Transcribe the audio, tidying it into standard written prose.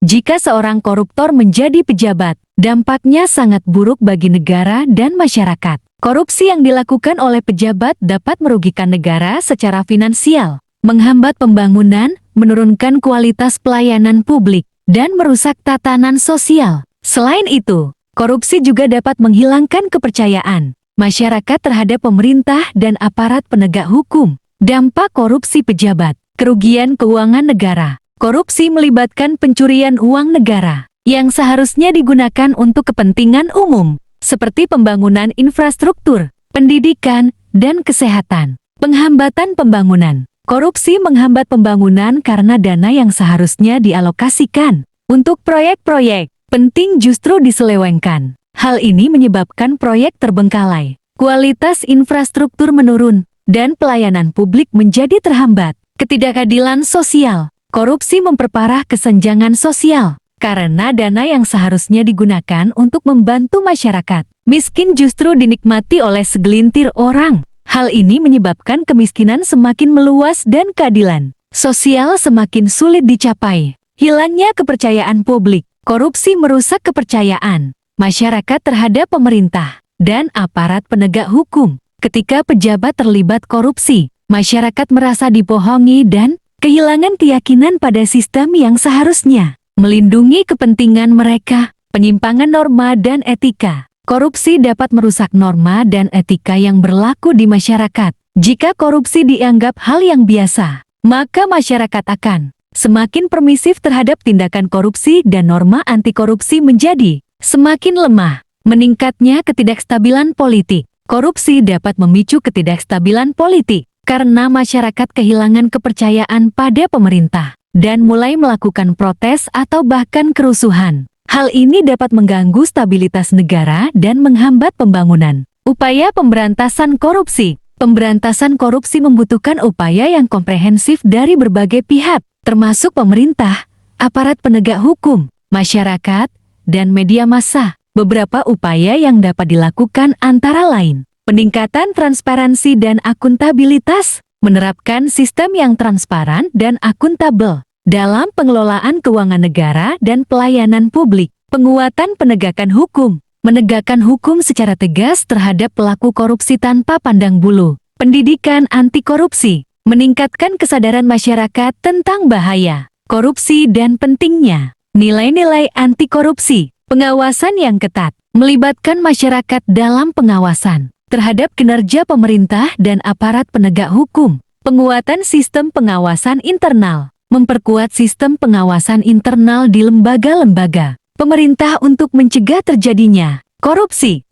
Jika seorang koruptor menjadi pejabat, dampaknya sangat buruk bagi negara dan masyarakat. Korupsi yang dilakukan oleh pejabat dapat merugikan negara secara finansial, menghambat pembangunan, menurunkan kualitas pelayanan publik, dan merusak tatanan sosial. Selain itu, korupsi juga dapat menghilangkan kepercayaan masyarakat terhadap pemerintah dan aparat penegak hukum. Dampak korupsi pejabat, kerugian keuangan negara. Korupsi melibatkan pencurian uang negara yang seharusnya digunakan untuk kepentingan umum, seperti pembangunan infrastruktur, pendidikan, dan kesehatan. Penghambatan pembangunan. Korupsi menghambat pembangunan karena dana yang seharusnya dialokasikan untuk proyek-proyek penting justru diselewengkan. Hal ini menyebabkan proyek terbengkalai, kualitas infrastruktur menurun, dan pelayanan publik menjadi terhambat. Ketidakadilan sosial. Korupsi memperparah kesenjangan sosial, karena dana yang seharusnya digunakan untuk membantu masyarakat miskin justru dinikmati oleh segelintir orang. Hal ini menyebabkan kemiskinan semakin meluas dan keadilan sosial semakin sulit dicapai. Hilangnya kepercayaan publik. Korupsi merusak kepercayaan masyarakat terhadap pemerintah dan aparat penegak hukum. Ketika pejabat terlibat korupsi, masyarakat merasa dibohongi dan kehilangan keyakinan pada sistem yang seharusnya melindungi kepentingan mereka. Penyimpangan norma dan etika. Korupsi dapat merusak norma dan etika yang berlaku di masyarakat. Jika korupsi dianggap hal yang biasa, maka masyarakat akan semakin permisif terhadap tindakan korupsi dan norma anti korupsi menjadi semakin lemah. Meningkatnya ketidakstabilan politik. Korupsi dapat memicu ketidakstabilan politik karena masyarakat kehilangan kepercayaan pada pemerintah dan mulai melakukan protes atau bahkan kerusuhan. Hal ini dapat mengganggu stabilitas negara dan menghambat pembangunan. Upaya pemberantasan korupsi. Pemberantasan korupsi membutuhkan upaya yang komprehensif dari berbagai pihak, termasuk pemerintah, aparat penegak hukum, masyarakat, dan media massa. Beberapa upaya yang dapat dilakukan antara lain: peningkatan transparansi dan akuntabilitas, menerapkan sistem yang transparan dan akuntabel dalam pengelolaan keuangan negara dan pelayanan publik, penguatan penegakan hukum, menegakkan hukum secara tegas terhadap pelaku korupsi tanpa pandang bulu, pendidikan anti korupsi, meningkatkan kesadaran masyarakat tentang bahaya korupsi dan pentingnya nilai-nilai anti korupsi, pengawasan yang ketat, melibatkan masyarakat dalam pengawasan terhadap kinerja pemerintah dan aparat penegak hukum, penguatan sistem pengawasan internal, memperkuat sistem pengawasan internal di lembaga-lembaga pemerintah untuk mencegah terjadinya korupsi.